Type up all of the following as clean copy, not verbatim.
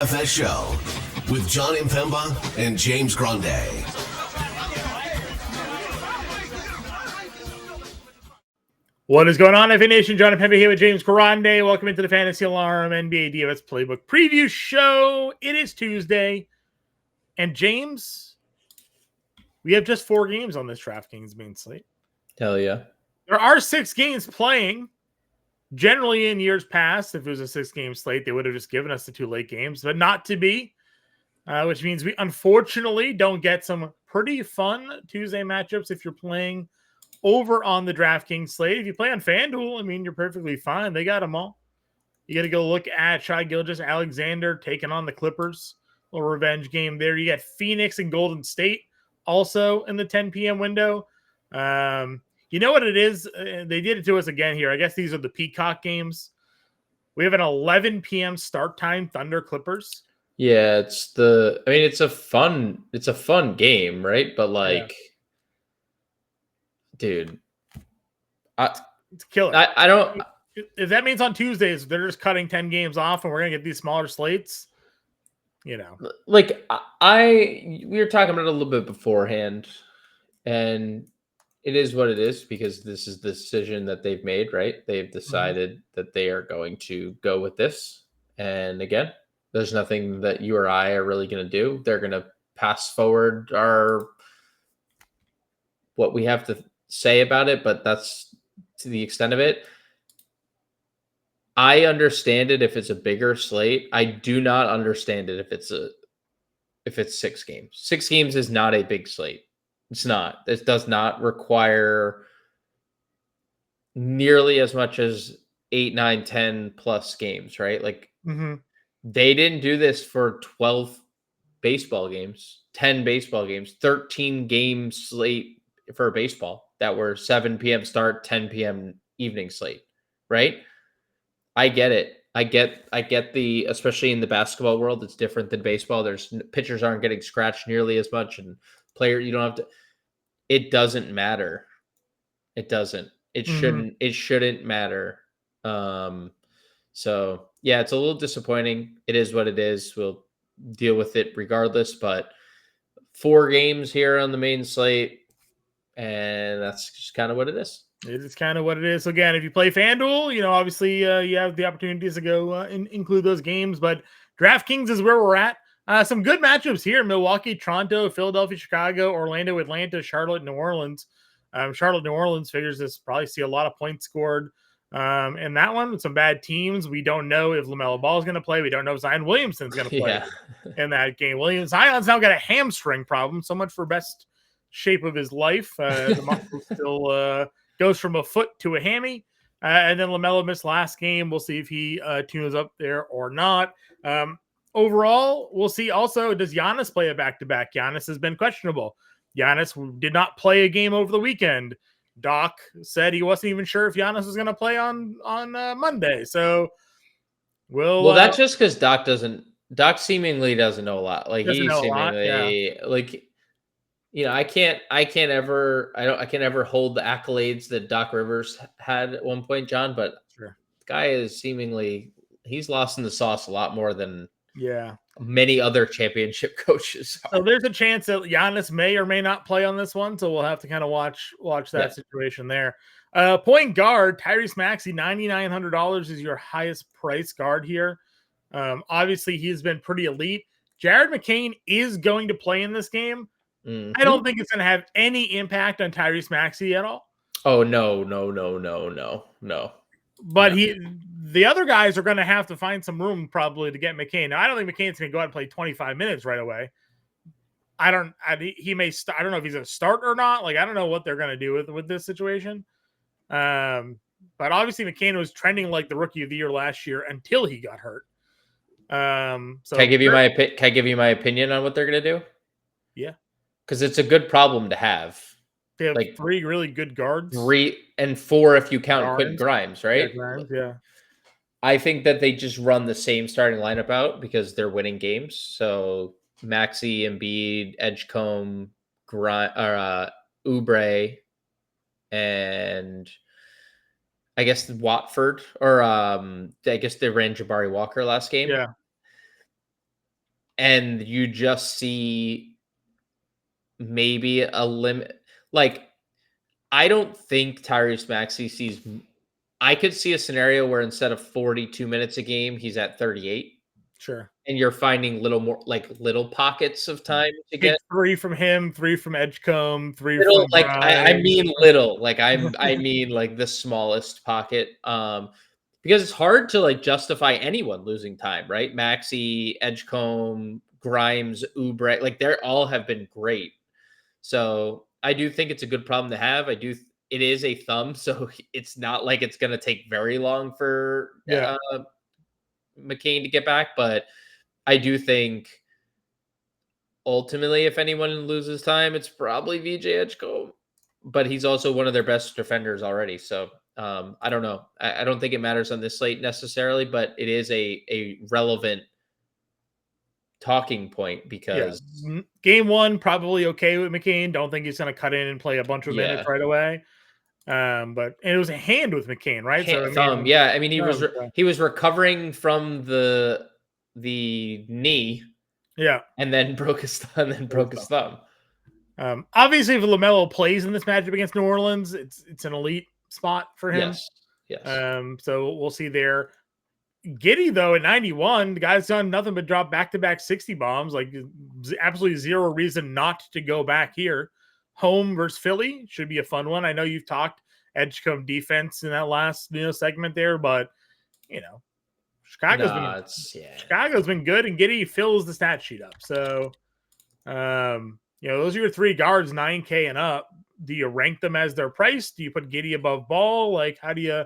DFS Show with Jon Impemba and James Grande. What is going on, FA Nation? Jon Impemba here with James Grande. Welcome into the Fantasy Alarm NBA DFS Playbook Preview Show. It is Tuesday. And James, we have just 4 games on this DraftKings main slate. Hell yeah. There are 6 games playing. Generally, in years past, if it was a 6-game slate, they would have just given us the 2 late games, but not to be, which means we unfortunately don't get some pretty fun Tuesday matchups if you're playing over on the DraftKings slate. If you play on FanDuel, I mean, you're perfectly fine. They got them all. You got to go look at Shai Gilgeous-Alexander taking on the Clippers. A little revenge game there. You got Phoenix and Golden State also in the 10 p.m. window. You know what it is? They did it to us again here. I guess these are the Peacock games. We have an 11 p.m. start time, Thunder Clippers. Yeah, it's a fun game, right? But dude, it's killer. I don't. If that means on Tuesdays they're just cutting 10 games off and we're gonna get these smaller slates, you know. Like we were talking about it a little bit beforehand, and it is what it is because this is the decision that they've made, right? They've decided that they are going to go with this. And again, there's nothing that you or I are really going to do. They're going to pass forward what we have to say about it, but that's to the extent of it. I understand it if it's a bigger slate. I do not understand it if it's 6 games. 6 games is not a big slate. It's not. This does not require nearly as much as 8, 9, 10 plus games, right? Like they didn't do this for 12 baseball games, 10 baseball games, 13 game slate for baseball that were 7 p.m. start, 10 p.m. evening slate, right? I get it. I get the, especially in the basketball world, it's different than baseball. There's pitchers aren't getting scratched nearly as much, and you don't have to. It doesn't matter. It doesn't. It shouldn't. It shouldn't matter. So yeah, it's a little disappointing. It is what it is. We'll deal with it regardless. But 4 games here on the main slate, and that's just kind of what it is. It is kind of what it is. So again, if you play FanDuel, you know, obviously you have the opportunities to go include those games. But DraftKings is where we're at. Some good matchups here: Milwaukee, Toronto, Philadelphia, Chicago, Orlando, Atlanta, Charlotte, New Orleans. Charlotte, New Orleans figures this probably see a lot of points scored in that one with some bad teams. We don't know if LaMelo Ball is going to play. We don't know if Zion Williamson's going to play in that game. Zion's now got a hamstring problem. So much for best shape of his life. The muscle still goes from a foot to a hammy. And then LaMelo missed last game. We'll see if he tunes up there or not. Overall, we'll see also, does Giannis play a back-to-back? Giannis has been questionable. Giannis did not play a game over the weekend. Doc said he wasn't even sure if Giannis was going to play on Monday. So well, that's just because Doc seemingly doesn't know a lot. Like he seemingly like, you know, I can't ever hold the accolades that Doc Rivers had at one point, John, but the guy is seemingly, he's lost in the sauce a lot more than many other championship coaches are. So there's a chance that Giannis may or may not play on this one. So we'll have to kind of watch that situation there. Point guard, Tyrese Maxey, $9,900 is your highest price guard here. Obviously, he's been pretty elite. Jared McCain is going to play in this game. I don't think it's going to have any impact on Tyrese Maxey at all. Oh, no. But the other guys are going to have to find some room probably to get McCain. Now, I don't think McCain's going to go out and play 25 minutes right away. He may start. I don't know if he's going to start or not. Like, I don't know what they're going to do with this situation. But obviously McCain was trending like the rookie of the year last year until he got hurt. So can I give you my opinion on what they're going to do? Yeah. Because it's a good problem to have. They have like 3 really good guards. 3 and 4 if you count Quentin Grimes, right? Yeah, Grimes, yeah. I think that they just run the same starting lineup out because they're winning games. So Maxey, Embiid, Edgecombe, Oubre, and I guess Watford, or I guess they ran Jabari Walker last game. Yeah. and you just see maybe a limit. Like, I don't think Tyrese Maxey sees. I could see a scenario where instead of 42 minutes a game, he's at 38. Sure. And you're finding little pockets of time to Take get 3 from him, 3 from Edgecombe, 3 little, from like, I Grimes. mean little, like, I mean, like, the smallest pocket, because it's hard to, like, justify anyone losing time, right? Maxey, Edgecombe, Grimes, Oubre, like, they all have been great. So, I do think it's a good problem to have. It is a thumb, so it's not like it's gonna take very long for, Yeah. McCain to get back, but I do think ultimately, if anyone loses time, it's probably VJ Edgecombe, but he's also one of their best defenders already. So I don't know. I don't think it matters on this slate necessarily, but it is a relevant talking point Yeah. because Game 1, probably okay with McCain. Don't think he's going to cut in and play a bunch of minutes yeah, right away. But and it was a hand with McCain, right? So I thumb. mean, Yeah, I mean so, he was recovering from the knee yeah. and then broke his thumb. Obviously, if LaMelo plays in this matchup against New Orleans, it's an elite spot for him. Yes, yes. So we'll see there. Giddy, though, at 91, the guy's done nothing but drop back-to-back 60 bombs. Like, absolutely zero reason not to go back here. Home versus Philly should be a fun one. I know you've talked Edgecombe defense in that last segment there, but Chicago's been good, and Giddy fills the stat sheet up. So, those are your 3 guards, 9K and up. Do you rank them as their price? Do you put Giddy above Ball? Like, how do you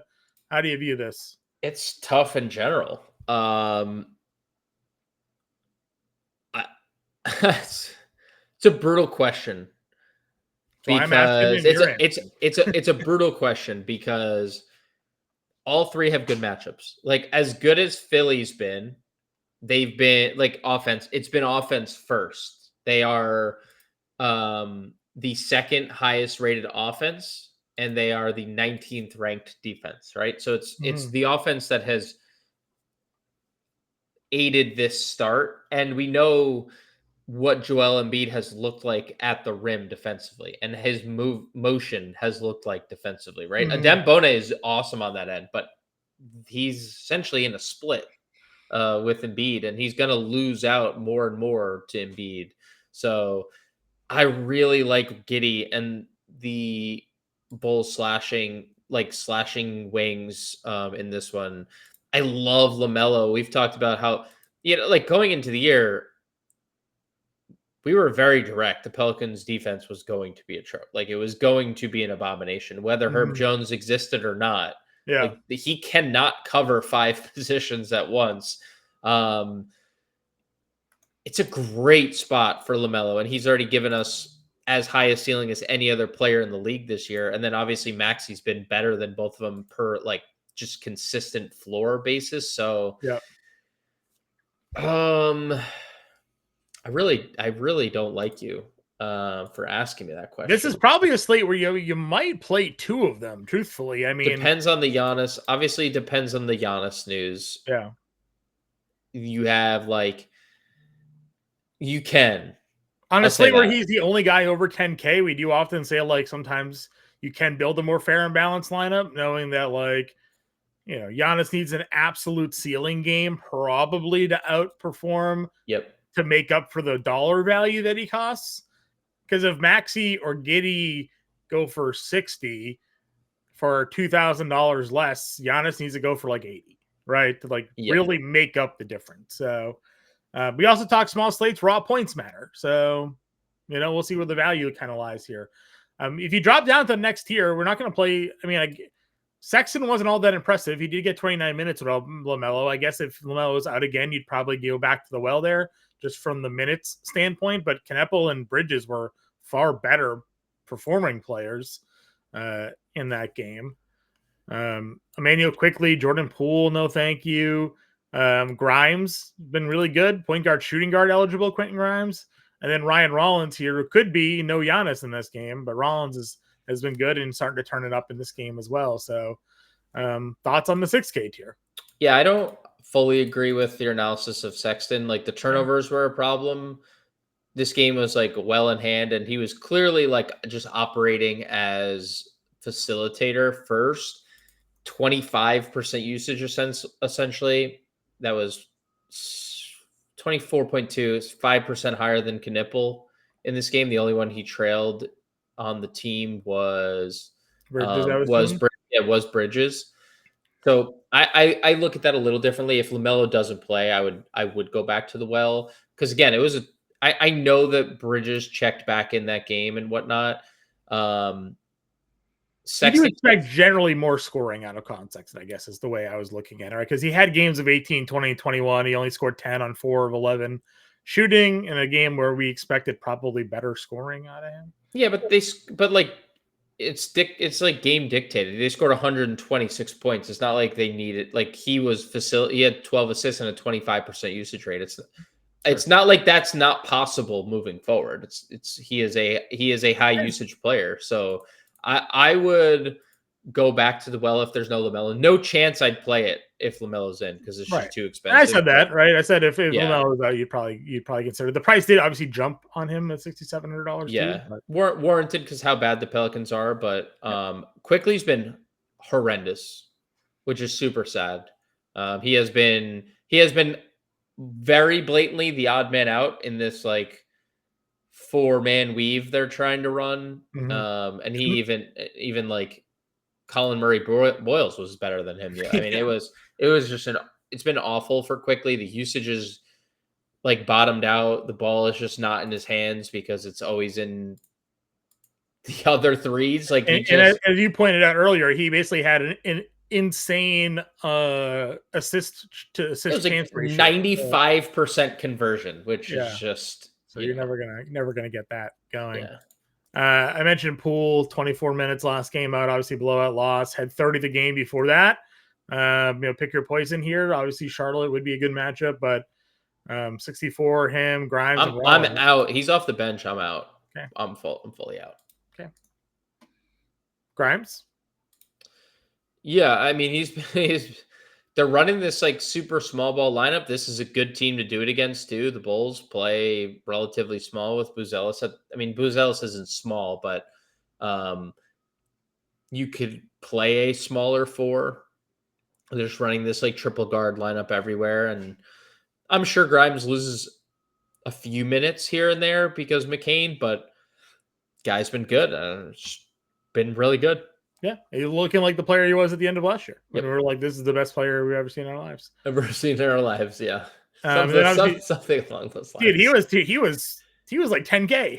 view this? It's tough in general. It's a brutal question because it's a brutal question because all 3 have good matchups. Like, as good as Philly's been, they've been like offense. It's been offense first. They are the second highest rated offense, and they are the 19th ranked defense, right? So it's the offense that has aided this start, and we know what Joel Embiid has looked like at the rim defensively, and his motion has looked like defensively, right? Adem Bone is awesome on that end, but he's essentially in a split with Embiid, and he's going to lose out more and more to Embiid. So I really like Giddy and the Bulls slashing wings in this one. I love LaMelo. We've talked about how, like, going into the year, we were very direct. The Pelicans defense was going to be a trope. Like, it was going to be an abomination, whether Herb Jones existed or not. Yeah. Like, he cannot cover 5 positions at once. It's a great spot for LaMelo, and he's already given us as high a ceiling as any other player in the league this year. And then obviously Maxey's been better than both of them per, like, just consistent floor basis. So yeah. I really don't like you for asking me that question. This is probably a slate where you might play 2 of them, truthfully. I mean, depends on the Giannis. Obviously, depends on the Giannis news. Yeah. You have, like, you can. On a slate where he's the only guy over 10K, we do often say, like, sometimes you can build a more fair and balanced lineup, knowing that, like, Giannis needs an absolute ceiling game probably to outperform. Yep. To make up for the dollar value that he costs. Because if Maxey or Giddy go for 60 for $2,000 less, Giannis needs to go for like 80, right? To really make up the difference. So we also talk small slates, raw points matter. So, we'll see where the value kind of lies here. If you drop down to the next tier, we're not going to play. I mean, Sexton wasn't all that impressive. He did get 29 minutes with LaMelo. I guess if LaMelo was out again, you'd probably go back to the well there, just from the minutes standpoint. But Kneppel and Bridges were far better performing players in that game. Emmanuel Quickly, Jordan Poole, no thank you. Grimes, been really good. Point guard, shooting guard eligible, Quentin Grimes. And then Ryan Rollins here, who could be no Giannis in this game, but Rollins has been good and starting to turn it up in this game as well. So thoughts on the 6K tier? Yeah, I don't fully agree with your analysis of Sexton. Like the turnovers were a problem. This game was like well in hand, and he was clearly like just operating as facilitator first. 25% usage essentially. That was 24.2, is 5% higher than Knipple in this game. The only one he trailed on the team was was Bridges. So I look at that a little differently. If LaMelo doesn't play, I would go back to the well, because again, it was I know that Bridges checked back in that game and whatnot. You do expect generally more scoring out of Sexton, I guess, is the way I was looking at it, right? Because he had games of 18, 20, 21. He only scored 10 on 4 of 11 shooting in a game where we expected probably better scoring out of him. Yeah, but like it's like game dictated. They scored 126 points. It's not like they needed, like he had 12 assists and a 25% usage rate. It's not like that's not possible moving forward. He is a high usage player. So I would go back to the well if there's no LaMelo. No chance I'd play it if LaMelo's in, because it's just too expensive. I said that, right? I said if LaMelo was out, you'd probably consider. The price did obviously jump on him at $6,700. Yeah, warranted because how bad the Pelicans are. But Quickly's been horrendous, which is super sad. He has been very blatantly the odd man out in this like 4-man weave they're trying to run. And he even like Colin Murray Boyles was better than him. Yeah. I mean, it was just it's been awful for Quickly. The usage is like bottomed out. The ball is just not in his hands because it's always in the other threes. Like, as you pointed out earlier, he basically had an insane assist to assist chance ratio. 95% conversion, which is just you're never gonna get that going. Yeah. I mentioned Poole, 24 minutes last game out, obviously blowout loss, had 30 the game before that. Pick your poison here. Obviously Charlotte would be a good matchup, but 64 him, Grimes. I'm out. He's off the bench. I'm out. Okay. I'm fully out. Okay. Grimes. Yeah, I mean they're running this like super small ball lineup. This is a good team to do it against too. The Bulls play relatively small with Buzelis. Buzelis isn't small, but you could play a smaller 4. They're just running this like triple guard lineup everywhere, and I'm sure Grimes loses a few minutes here and there because McCain, but guy's been good. Been really good. Yeah, he's looking like the player he was at the end of last year. When we were like, this is the best player we've ever seen in our lives. Yeah. Something along those lines. Dude, he was like 10K.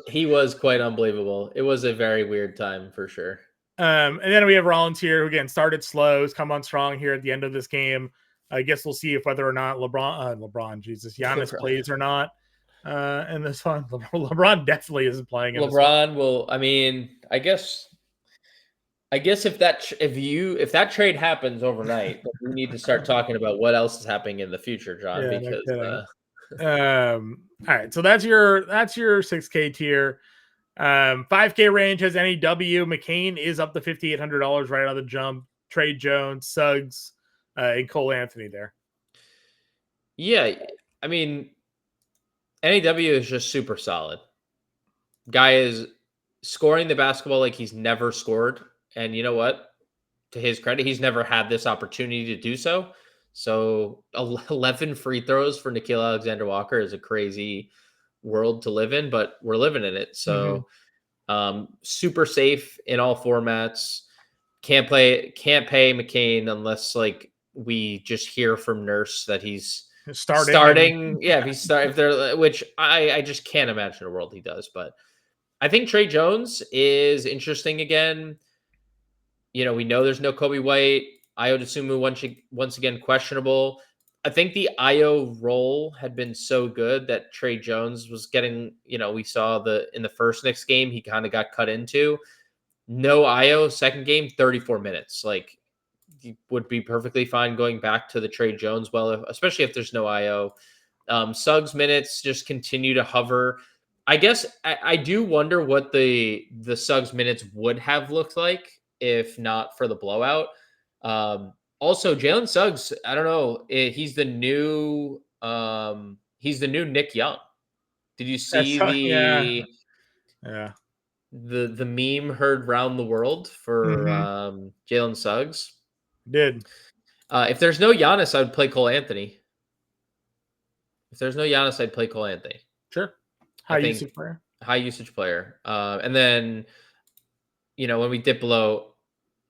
He was quite unbelievable. It was a very weird time for sure. And then we have Rollins here, who again started slow, has come on strong here at the end of this game. I guess we'll see if whether or not Giannis plays or not. And this one, LeBron definitely isn't playing. LeBron will. I mean, I guess if that trade happens overnight, we need to start talking about what else is happening in the future, John. All right, so that's your 6K tier. 5K range has any W. McCain is up to $5,800 right on the jump. Trey Jones, Suggs, and Cole Anthony there. Yeah, I mean, NAW is just super solid. Guy is scoring the basketball like he's never scored. And you know what? To his credit, he's never had this opportunity to do so. So 11 free throws for Nickeil Alexander-Walker is a crazy world to live in, but we're living in it. So super safe in all formats. Can't pay McCain unless like we just hear from Nurse that he's starting. Yeah, if they're, which I just can't imagine a world he does. But I think Trey Jones is interesting again. We know there's no Kobe White. Ayo Dosunmu once again questionable. I think the Ayo role had been so good that Trey Jones was getting, we saw in the first Knicks game, he kind of got cut into. No Ayo, second game, 34 minutes. Like, he would be perfectly fine going back to the Trey Jones especially if there's no Ayo. Suggs minutes just continue to hover. I guess I do wonder what the Suggs minutes would have looked like if not for the blowout. Also, Jalen Suggs, I don't know. He's the new Nick Young. Did you That's see yeah. the meme heard round the world for Mm-hmm. Jalen Suggs? Did If there's no Giannis, I would play Cole Anthony. If there's no Giannis, I'd play Cole Anthony. sure I high usage think player. high usage player. And then when we dip below,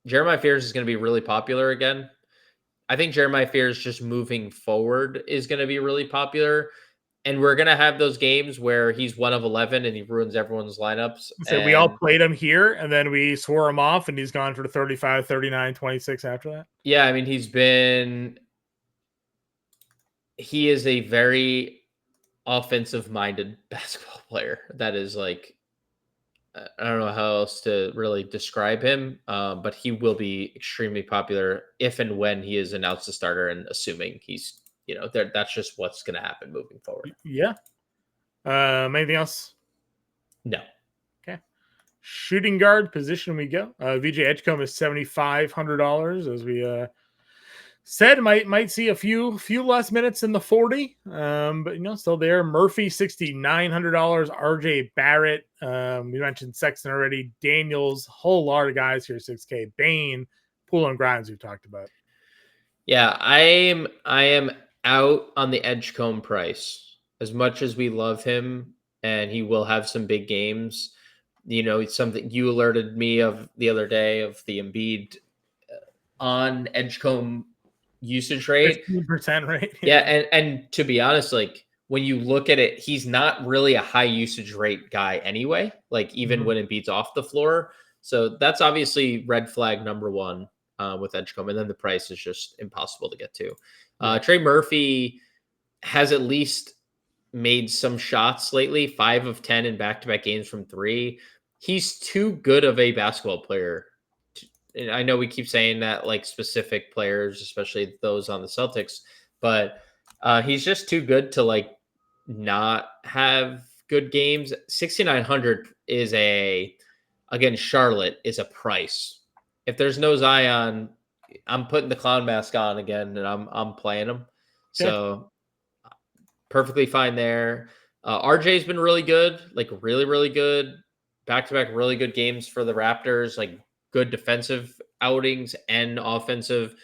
Jeremiah Fears is going to be really popular again. I think Jeremiah Fears just moving forward is going to be really popular. And we're going to have those games where he's 1 of 11 and he ruins everyone's lineups. So we all And played him here, and then we swore him off, and he's gone for 35, 39, 26 after that. yeah, I mean, he is a very offensive minded basketball player. That is like, I don't know how else to really describe him, but he will be extremely popular if and when he is announced a starter, and assuming he's, there. That's just what's going to happen moving forward. Yeah. Anything else? No. Okay. Shooting guard position we go. VJ Edgecombe is $7,500 as we said. Might see a few less minutes in the 40, but still there. Murphy $6,900. RJ Barrett, we mentioned Sexton already. Daniels, whole lot of guys here 6K. Bain, Poole and Grimes we've talked about. Yeah, I am out on the Edgecombe price. As much as we love him, and he will have some big games. It's something you alerted me of the other day of the Embiid on Edgecombe usage rate. 15% rate. Yeah, and to be honest, like when you look at it, he's not really a high usage rate guy anyway. Like even when Embiid's off the floor, so that's obviously red flag number one with Edgecombe, and then the price is just impossible to get to. Trey Murphy has at least made some shots lately, 5 of 10 in back-to-back games from 3. He's too good of a basketball player. And I know we keep saying that, like specific players, especially those on the Celtics, but he's just too good to like not have good games. 6,900 is Charlotte is a price. If there's no Zion, I'm putting the clown mask on again, and I'm playing him. So perfectly fine there. RJ's been really good, like really, really good. Back-to-back really good games for the Raptors, like good defensive outings and offensive.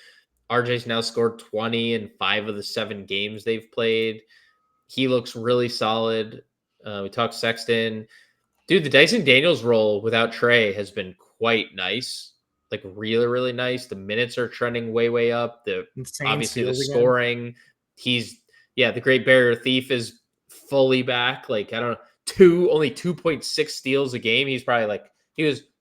RJ's now scored 20 in 5 of the 7 games they've played. He looks really solid. We talked Sexton. Dude, the Dyson Daniels role without Trey has been quite nice. Like really, really nice. The minutes are trending way, way up. Obviously the scoring. Again. The Great Barrier Thief is fully back. Like, I don't know, only 2.6 steals a game. He was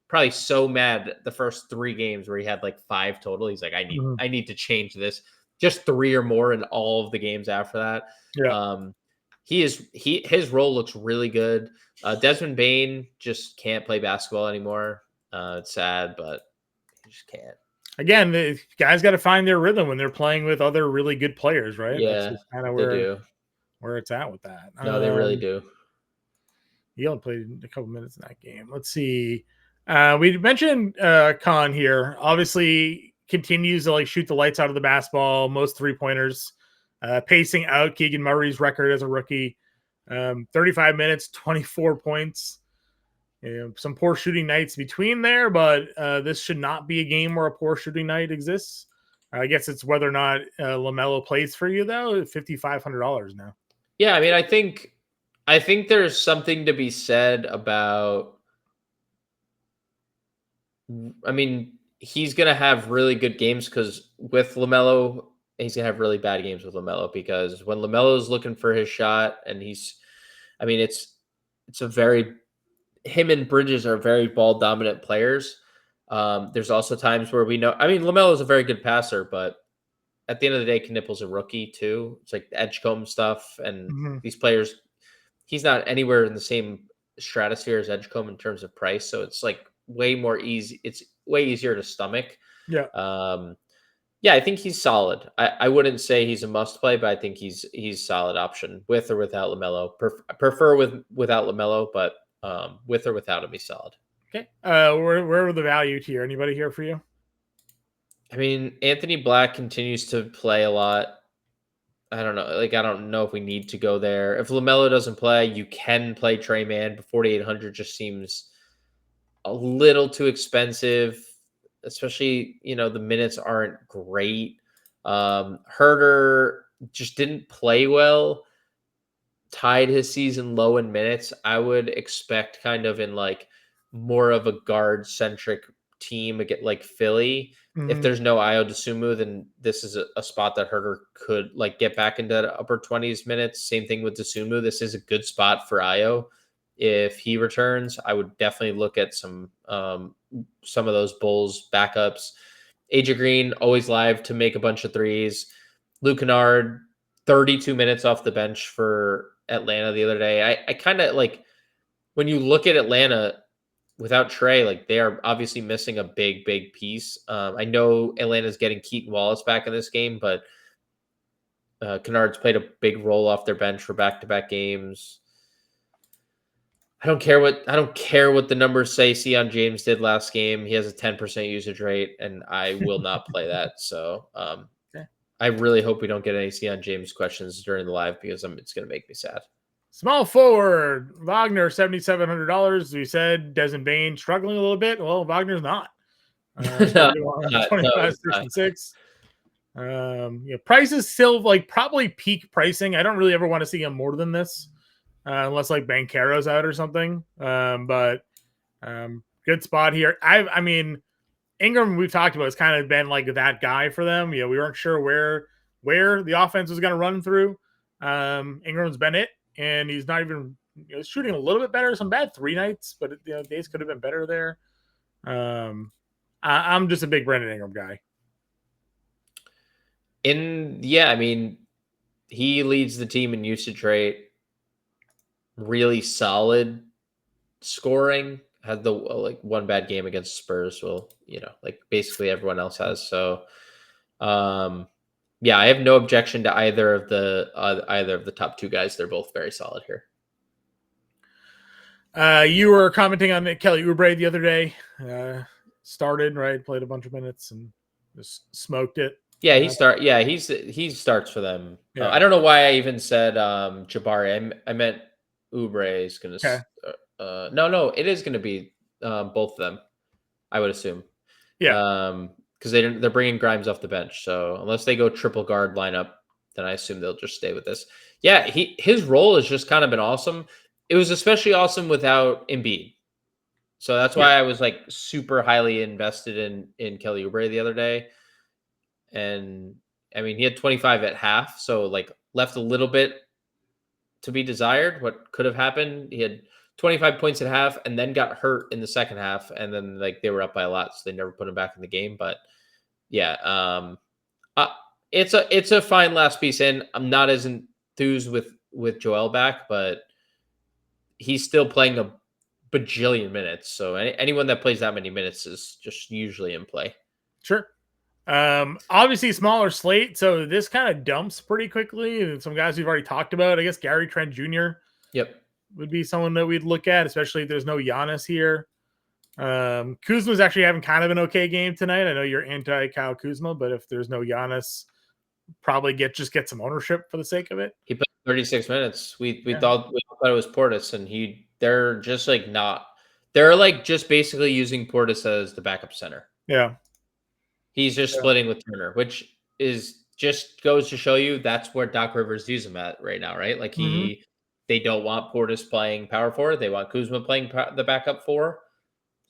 probably so mad the first 3 games where he had like 5 total. He's like, I need to change this. Just 3 or more in all of the games after that. Yeah. His role looks really good. Desmond Bain just can't play basketball anymore. It's sad, but he just can't. Again, the guys got to find their rhythm when they're playing with other really good players, right? Yeah, that's just kind of where it's at with that. No, they really do. He only played a couple minutes in that game. Let's see. We mentioned Khan here. Obviously, continues to like shoot the lights out of the basketball. Most 3-pointers, pacing out Keegan Murray's record as a rookie. 35 minutes, 24 points. Some poor shooting nights between there, but this should not be a game where a poor shooting night exists. I guess it's whether or not LaMelo plays for you, though. $5,500 now. Yeah, I mean, I think there's something to be said about. I mean, he's gonna have really good games because with LaMelo, he's gonna have really bad games with LaMelo because when LaMelo is looking for his shot, and it's a very. Him and Bridges are very ball dominant players. There's also times where we know. I mean, LaMelo is a very good passer, but at the end of the day, Knipple's a rookie too. It's like the Edgecombe stuff, and these players. He's not anywhere in the same stratosphere as Edgecombe in terms of price, so it's like way more easy. It's way easier to stomach. Yeah. I think he's solid. I wouldn't say he's a must play, but I think he's solid option with or without LaMelo. Prefer without LaMelo, but. With or without him, he's solid. Okay. Where were the value tier? Anybody here for you? I mean, Anthony Black continues to play a lot. I don't know. Like, I don't know if we need to go there. If LaMelo doesn't play, you can play Trey Mann, but 4,800 just seems a little too expensive, especially, the minutes aren't great. Herder just didn't play well, tied his season low in minutes. I would expect kind of in like more of a guard centric team again, like Philly. If there's no Io DeSumo, then this is a spot that Herder could like get back into the upper 20s minutes. Same thing with DeSumo. This is a good spot for Io. If he returns, I would definitely look at some of those Bulls backups. AJ Green always live to make a bunch of threes. Luke Kennard, 32 minutes off the bench for Atlanta the other day. I kind of like when you look at Atlanta without Trey, like they are obviously missing a big piece. I know Atlanta's getting Keaton Wallace back in this game, but Kennard's played a big role off their bench for back-to-back games. I don't care what the numbers say Sion James did last game. He has a 10% usage rate, and I will not play that. So Okay. I really hope we don't get any Sion James questions during the live because it's going to make me sad. Small forward, Wagner, $7,700. We said Desmond Bain struggling a little bit. Well, Wagner's not. No, 25, 6. Price is still like probably peak pricing. I don't really ever want to see him more than this. Unless like Banchero's out or something. But good spot here. I mean, Ingram, we've talked about, has kind of been like that guy for them. We weren't sure where the offense was going to run through. Ingram's been it, and he's not even shooting a little bit better. Some bad 3 nights, but days could have been better there. I'm just a big Brandon Ingram guy. I mean, he leads the team in usage rate. Really solid scoring. Had the one bad game against Spurs. Well, like basically everyone else has. So, I have no objection to either of the top 2 guys. They're both very solid here. You were commenting on Kelly Oubre the other day. Started right, played a bunch of minutes and just smoked it. Yeah, he starts for them. Yeah. I don't know why I even said Jabari. I meant Oubre is going to. Okay. No, it is going to be both of them. I would assume. Yeah. Because they're bringing Grimes off the bench, so unless they go triple guard lineup, then I assume they'll just stay with this. Yeah, his role has just kind of been awesome. It was especially awesome without Embiid, so that's why I was like super highly invested in Kelly Oubre the other day. And I mean, he had 25 at half, so like left a little bit to be desired. What could have happened? He had 25 points at half and then got hurt in the second half. And then like they were up by a lot, so they never put him back in the game. But yeah, it's a fine last piece in. I'm not as enthused with Joel back, but he's still playing a bajillion minutes. So anyone that plays that many minutes is just usually in play. Sure. Obviously smaller slate, so this kind of dumps pretty quickly. And some guys we've already talked about, I guess Gary Trent Jr. Yep, would be someone that we'd look at, especially if there's no Giannis here. Kuzma's actually having kind of an okay game tonight. I know you're anti Kyle Kuzma, but if there's no Giannis, probably get some ownership for the sake of it. He played 36 minutes. We thought it was Portis, and they're just like not. They're like just basically using Portis as the backup center. Yeah. He's just splitting with Turner, which is just goes to show you that's where Doc Rivers views him at right now, right? Like they don't want Portis playing power forward. They want Kuzma playing the backup 4.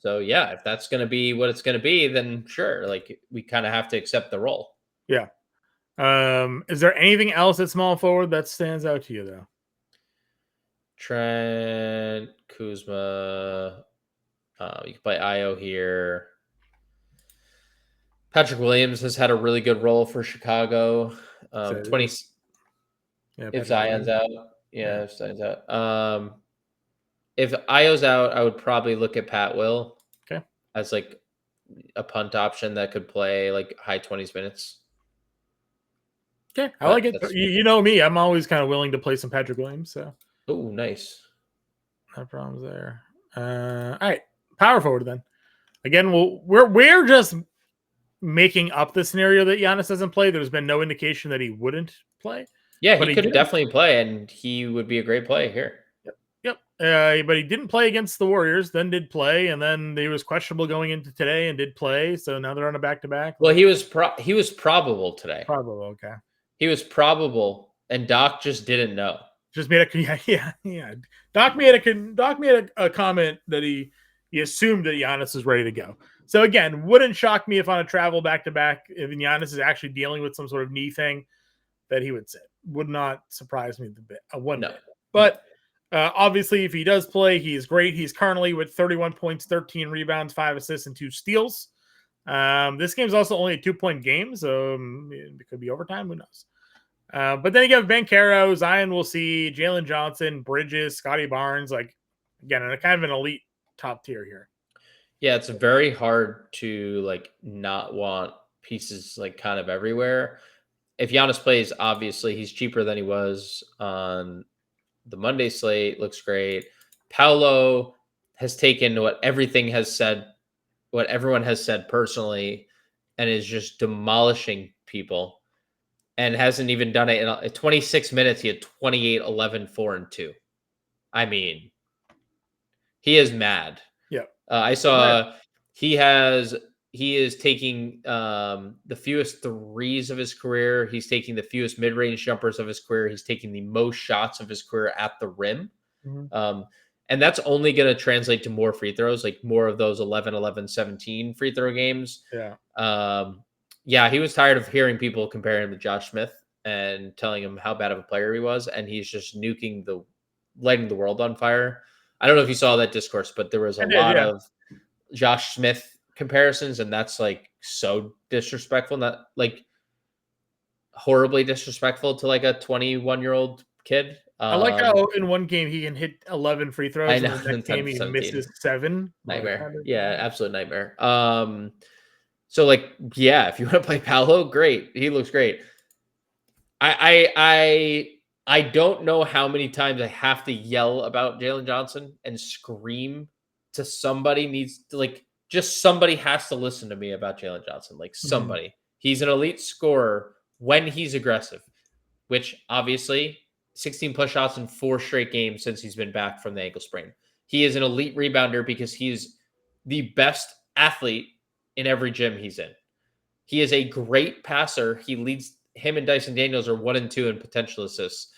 So yeah, if that's going to be what it's going to be, then sure. Like we kind of have to accept the role. Yeah. Is there anything else at small forward that stands out to you though? Trent, Kuzma, you can play Io here. Patrick Williams has had a really good role for Chicago. 20. Yeah, if Zion's out. Yeah, if Zion's out. If Io's out, I would probably look at Pat Will. Okay. As like a punt option that could play like high 20s minutes. Okay, I like it. You know me, I'm always kind of willing to play some Patrick Williams. So. Oh, nice. No problems there. All right, power forward then. Again, we're just making up the scenario that Giannis doesn't play. There's been no indication that he wouldn't play. Yeah, but he could definitely play, and he would be a great play here. Yep. But he didn't play against the Warriors, then did play, and then he was questionable going into today and did play. So now they're on a back-to-back. Well, he was probable today. Probable, okay. He was probable, and Doc just didn't know. Just made a Doc made a comment that he assumed that Giannis was ready to go. So again, wouldn't shock me if on a travel back-to-back, if Giannis is actually dealing with some sort of knee thing, that he would sit. Would not surprise me one bit. But obviously, if he does play, he's great. He's currently with 31 points, 13 rebounds, 5 assists, and 2 steals. This game's also only a 2-point game, so it could be overtime. Who knows? But then you have Banchero, Zion will see, Jalen Johnson, Bridges, Scotty Barnes. Like, again, kind of an elite top tier here. Yeah, it's very hard to not want pieces kind of everywhere. If Giannis plays, obviously he's cheaper than he was on the Monday slate. Looks great. Paolo has taken what everyone has said personally, and is just demolishing people, and hasn't even done it in 26 minutes. He had 28, 11, 4, and 2. I mean, he is mad. Yeah. I saw he is taking the fewest threes of his career. He's taking the fewest mid-range jumpers of his career. He's taking the most shots of his career at the rim. Mm-hmm. And that's only going to translate to more free throws, like more of those 11, 11, 17 free throw games. Yeah. He was tired of hearing people comparing him to Josh Smith and telling him how bad of a player he was. And he's just lighting the world on fire. I don't know if you saw that discourse, but there was a lot of Josh Smith comparisons, and that's so disrespectful, not horribly disrespectful to a 21-year-old kid. I like how in one game he can hit 11 free throws, and the next game he misses 7. Nightmare. Yeah, absolute nightmare. So if you want to play Paolo, great. He looks great. I don't know how many times I have to yell about Jalen Johnson and scream to somebody somebody has to listen to me about Jalen Johnson. Somebody. Mm-hmm. He's an elite scorer when he's aggressive, which obviously 16 plus shots in 4 straight games since he's been back from the ankle sprain. He is an elite rebounder because he's the best athlete in every gym he's in. He is a great passer. He leads. Him and Dyson Daniels are 1 and 2 in potential assists,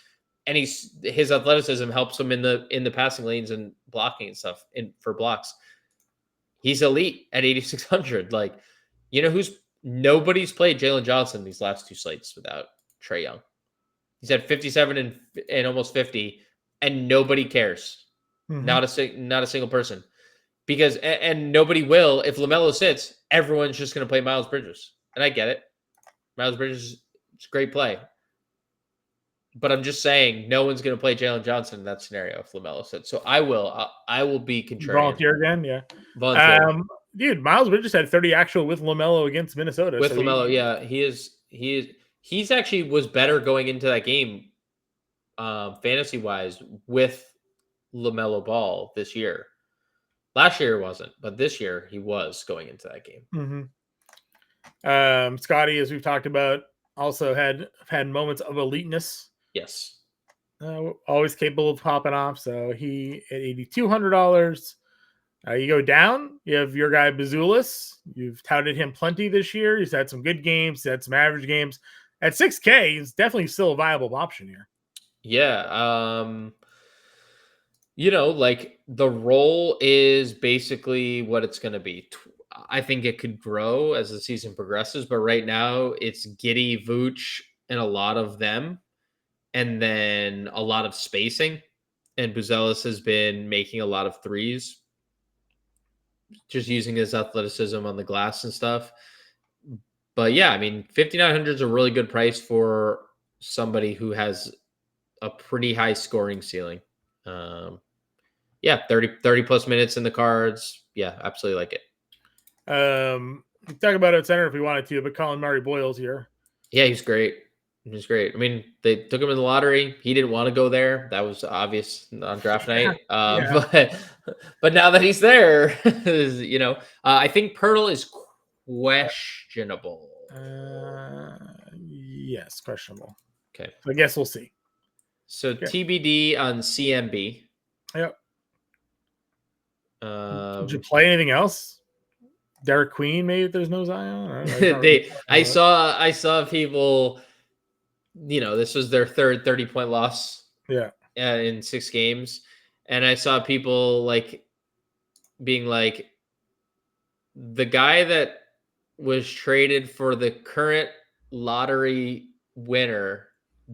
and his athleticism helps him in the passing lanes and blocking and stuff for blocks. He's elite at 8,600. Nobody's played Jalen Johnson these last 2 slates without Trae Young. He's at 57 and almost 50, and nobody cares. Mm-hmm. Not a single person, because and nobody will if LaMelo sits. Everyone's just going to play Miles Bridges, and I get it. Miles Bridges. It's a great play. But I'm just saying, no one's going to play Jalen Johnson in that scenario if LaMelo sits. So I will be contrarian. Volunteer again, yeah. Volunteer. Dude, Miles Bridges had 30 actual with LaMelo against Minnesota. With LaMelo, he's actually was better going into that game, fantasy-wise, with LaMelo Ball this year. Last year he wasn't, but this year he was going into that game. Mm-hmm. Scotty, as we've talked about, also had moments of eliteness. Yes. Always capable of popping off. So he at $8,200. You go down, you have your guy Bazulis. You've touted him plenty this year. He's had some good games. He's had some average games. At $6K, he's definitely still a viable option here. Yeah. The role is basically what it's going to be. I think it could grow as the season progresses, but right now it's Giddey, Vooch, and a lot of them, and then a lot of spacing. And Buzelis has been making a lot of threes, just using his athleticism on the glass and stuff. But yeah, I mean, 5,900 is a really good price for somebody who has a pretty high scoring ceiling. 30 plus minutes in the cards. Yeah, absolutely like it. Talk about it at center if we wanted to, but Colin Murray Boyle's here. Yeah, he's great. He's great. I mean, they took him in the lottery. He didn't want to go there. That was obvious on draft night. But now that he's there, I think Pirtle is questionable. Yes, questionable. Okay. So I guess we'll see. So Okay. TBD on CMB. Yep. Did you play anything else? Derek Queen, maybe if there's no Zion. I saw people. This was their third 30-point loss. Yeah. In 6 games, and I saw people being like, the guy that was traded for the current lottery winner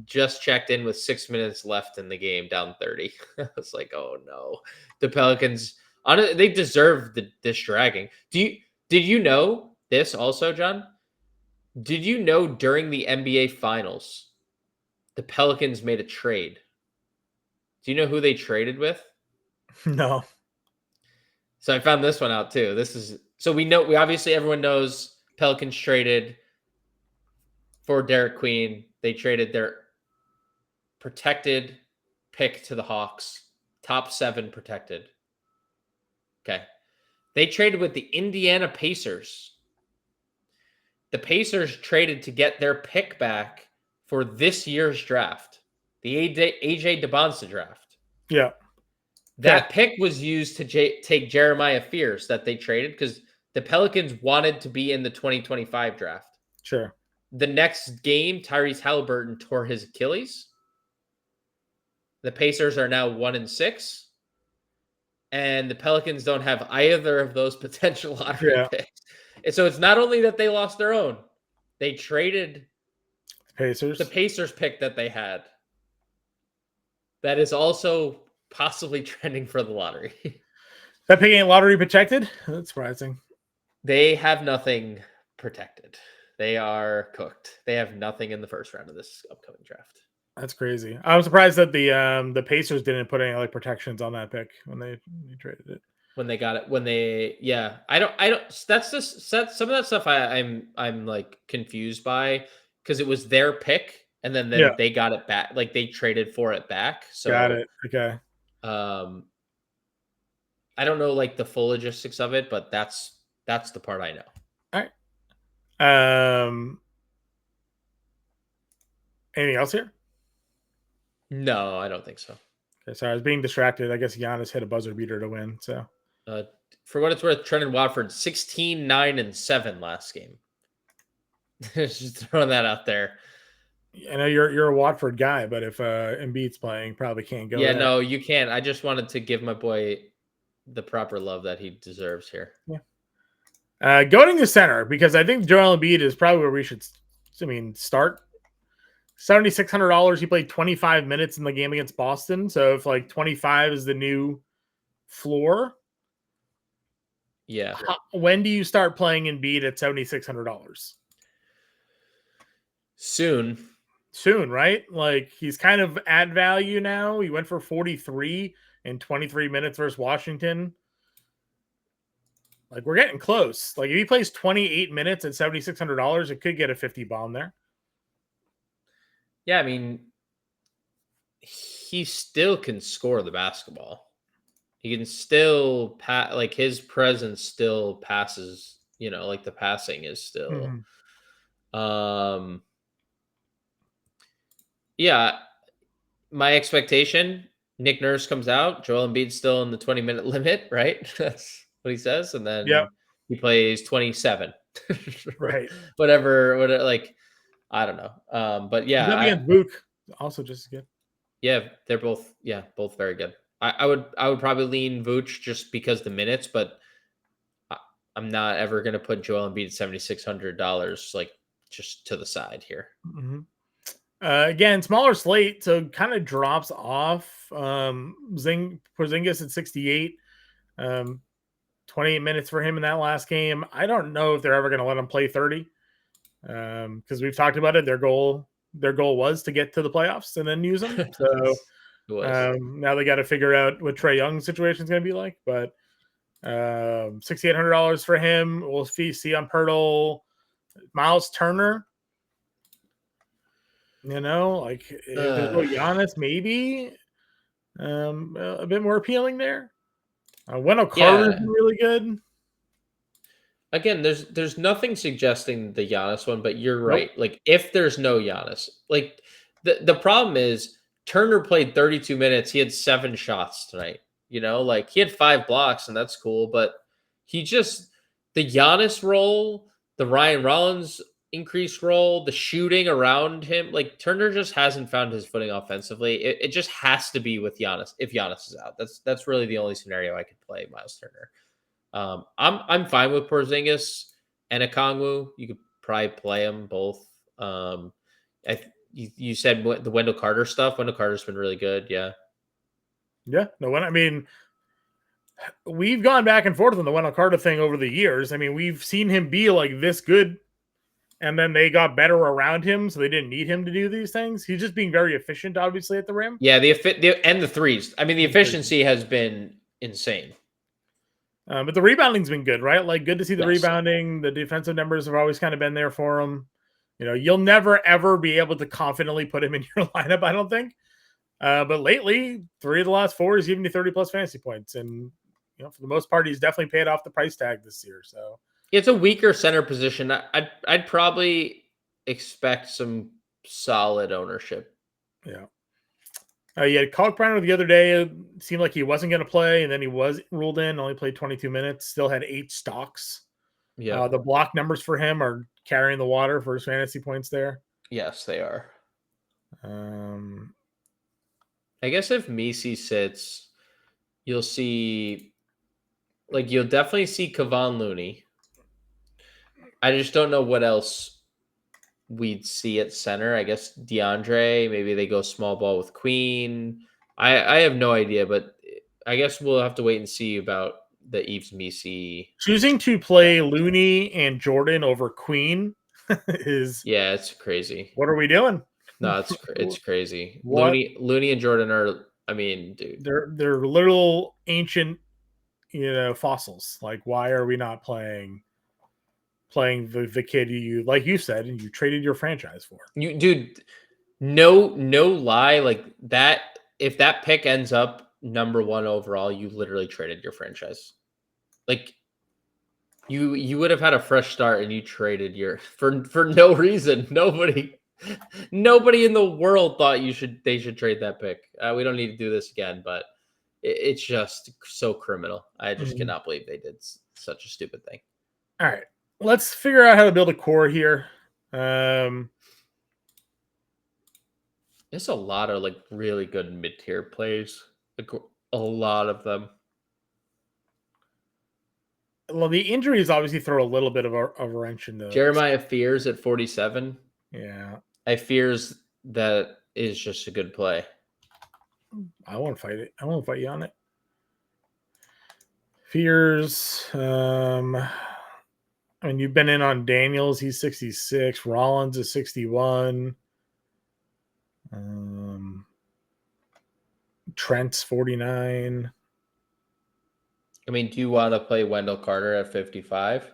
just checked in with 6 minutes left in the game, down 30. I was like, oh no, the Pelicans, they deserve this dragging. Did you know this also, John? Did you know during the NBA Finals, the Pelicans made a trade? Do you know who they traded with? No. So I found this one out too. We obviously everyone knows Pelicans traded for Derek Queen. They traded their protected pick to the Hawks, top 7 protected. Okay. They traded with the Indiana Pacers. The Pacers traded to get their pick back for this year's draft, the AJ DeBonsa draft. Yeah. That pick was used to take Jeremiah Fears that they traded because the Pelicans wanted to be in the 2025 draft. Sure. The next game, Tyrese Halliburton tore his Achilles. The Pacers are now 1-6. And the Pelicans don't have either of those potential lottery picks. And so it's not only that they lost their own, they traded the Pacers pick that they had. That is also possibly trending for the lottery. That pick ain't lottery protected? That's surprising. They have nothing protected. They are cooked. They have nothing in the first round of this upcoming draft. That's crazy. I'm surprised that the Pacers didn't put any protections on that pick when they traded it. When they got it, I don't. That's some of that stuff. I'm confused by because it was their pick and then they got it back. Like they traded for it back. So got it. Okay. I don't know the full logistics of it, but that's the part I know. All right. Anything else here? No, I don't think so. Okay, so I was being distracted. I guess Giannis hit a buzzer beater to win. So, for what it's worth, Trendon Watford 16, 9, and 7 last game. Just throwing that out there. I know you're a Watford guy, but if Embiid's playing, probably can't go. Yeah, no, you can't. I just wanted to give my boy the proper love that he deserves here. Yeah. Going to center, because I think Joel Embiid is probably where we should, start. $7,600. He played 25 minutes in the game against Boston. So if 25 is the new floor, yeah. When do you start playing Embiid at $7,600? Soon, right? He's kind of at value now. He went for 43 in 23 minutes versus Washington. We're getting close. If he plays 28 minutes at $7,600, it could get a 50 bomb there. Yeah, he still can score the basketball. He can still his presence still passes, the passing is still. Mm-hmm. Yeah, my expectation, Nick Nurse comes out, Joel Embiid's still in the 20-minute limit, right? That's what he says. And then he plays 27. Right. Whatever, I don't know. But yeah. Against Book, also just as good. Yeah, they're both very good. I would probably lean Vooch just because the minutes, but I'm not ever going to put Joel Embiid at $7,600 just to the side here. Mm-hmm. Again, smaller slate, so kind of drops off. Porzingis at 68. 28 minutes for him in that last game. I don't know if they're ever going to let him play 30. Because we've talked about it. Their goal was to get to the playoffs and then use them. So now they got to figure out what Trae Young's situation is going to be like. But $6,800 for him. We'll see on Pirtle. Miles Turner. If there's no Giannis, maybe a bit more appealing there. Wendell Carter's really good. Again, there's nothing suggesting the Giannis one, but you're Nope. right. Like if there's no Giannis, like the problem is Turner played 32 minutes. He had 7 shots tonight. Like he had 5 blocks, and that's cool. But he just the Giannis role, the Ryan Rollins increased role, the shooting around him, like Turner just hasn't found his footing offensively. It just has to be with Giannis. If Giannis is out, that's really the only scenario I could play Miles Turner. I'm fine with Porzingis and Okongwu. You could probably play them both. You said the Wendell Carter stuff. Wendell Carter's been really good. Yeah. Yeah. No, I mean, we've gone back and forth on the Wendell Carter thing over the years. I mean, we've seen him be like this good, and then they got better around him, so they didn't need him to do these things. He's just being very efficient, obviously, at the rim. Yeah, and the threes. I mean, the efficiency has been insane. But the rebounding's been good, right? Like, good to see the Yes. rebounding. The defensive numbers have always kind of been there for him. You'll never, ever be able to confidently put him in your lineup, I don't think. But lately, 3 of the last 4 is giving you 30-plus fantasy points. And, for the most part, he's definitely paid off the price tag this year. So it's a weaker center position. I'd probably expect some solid ownership. Yeah. You had Kalkbrenner the other day. It seemed like he wasn't going to play, and then he was ruled in. Only played 22 minutes. Still had 8 stocks. Yeah. The block numbers for him are carrying the water for his fantasy points there. Yes, they are. I guess if Messi sits, you'll definitely see Kevon Looney. I just don't know what else we'd see at center. I guess DeAndre, maybe they go small ball with Queen. I have no idea, but I guess we'll have to wait and see about the Eves Messi. Choosing to play Looney and Jordan over Queen is... Yeah, it's crazy. What are we doing? No, it's crazy. What? Looney and Jordan are, I mean, dude. They're little ancient, fossils. Like, why are we not playing the kid you, like you said, and you traded your franchise for? Dude, no lie, like that. If that pick ends up number 1 overall, you literally traded your franchise. Like you would have had a fresh start, and you traded for no reason. Nobody in the world thought they should trade that pick. We don't need to do this again, but it's just so criminal. I just cannot believe they did such a stupid thing. All right, let's figure out how to build a core here. There's a lot of like really good mid-tier plays. Like a lot of them. Well, the injuries obviously throw a little bit of a wrench in the... Jeremiah Fears at 47. Yeah. I fears that is just a good play. I won't fight it. I won't fight you on it. Fears. I mean, you've been in on Daniels. He's 66. Rollins is 61. Trent's 49. I mean, do you want to play Wendell Carter at 55?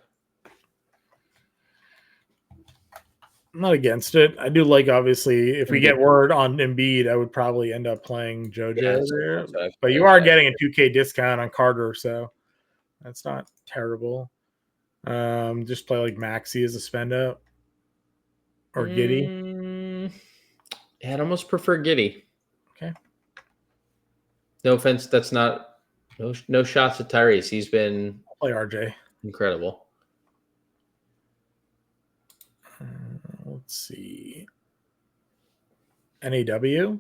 I'm not against it. I do like, obviously, if we get word on Embiid, I would probably end up playing JoJo there. But you are getting a 2K discount on Carter, so that's not terrible. Just play like Maxey as a spend up. Or Giddey. I'd almost prefer Giddey. Okay. No offense, that's not no shots at Tyrese. He's been I'll play RJ. Incredible. Let's see. NAW.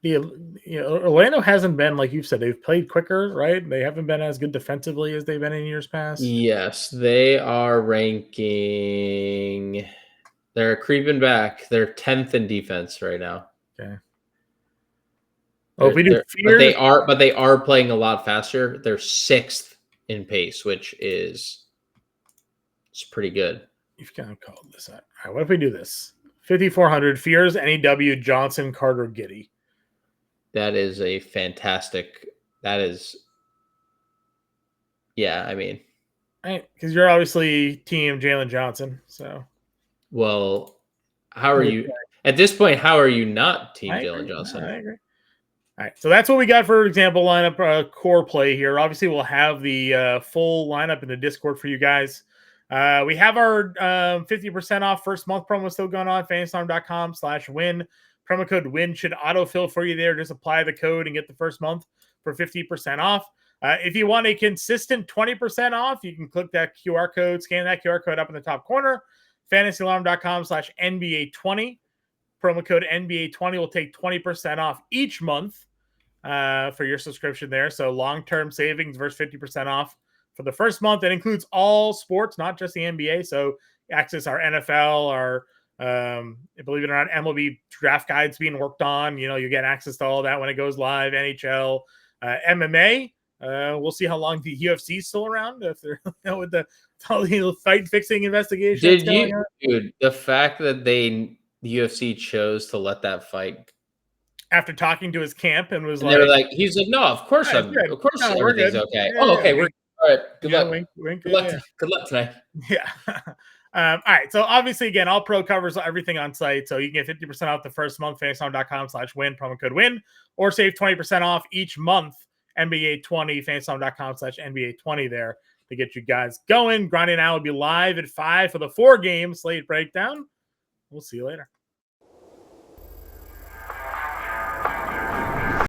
Orlando hasn't been, like you've said, they've played quicker, right? They haven't been as good defensively as they've been in years past. Yes, they are ranking. They're creeping back. They're 10th in defense right now. Okay. Oh, if we do Fears, but they are playing a lot faster. They're 6th in pace, which is pretty good. You've kind of called this out. All right, what if we do this? 5,400 Fears, NAW, Johnson, Carter, Giddey. That is a fantastic. That is. Yeah, I mean, because you're obviously team Jalen Johnson. So, well, how are you at this point? How are you not team Jalen Johnson? I agree. All right, so that's what we got for example lineup core play here. Obviously, we'll have the full lineup in the Discord for you guys. We have our 50% off first month promo still going on, fantasystorm.com/win. Promo code WIN should autofill for you there. Just apply the code and get the first month for 50% off. If you want a consistent 20% off, you can click that QR code, scan that QR code up in the top corner, fantasyalarm.com/NBA20. Promo code NBA20 will take 20% off each month for your subscription there. So long-term savings versus 50% off for the first month. That includes all sports, not just the NBA. So access our NFL, our believe it or not, MLB draft guides being worked on. You get access to all that when it goes live. NHL, MMA. We'll see how long the UFC is still around if they're with all the fight fixing investigations. Dude, the fact that the UFC chose to let that fight after talking to his camp and was and they were like, he's like, no, of course no, everything's okay. Yeah, okay, we're all right. Good luck. Wink, good luck tonight. Yeah. All right. So obviously, again, All Pro covers everything on site. So you can get 50% off the first month, fantasystorm.com/win, promo code WIN, or save 20% off each month, NBA20, fantasystorm.com/NBA20 there to get you guys going. Grande and I will be live at 5 for the 4-game slate breakdown. We'll see you later.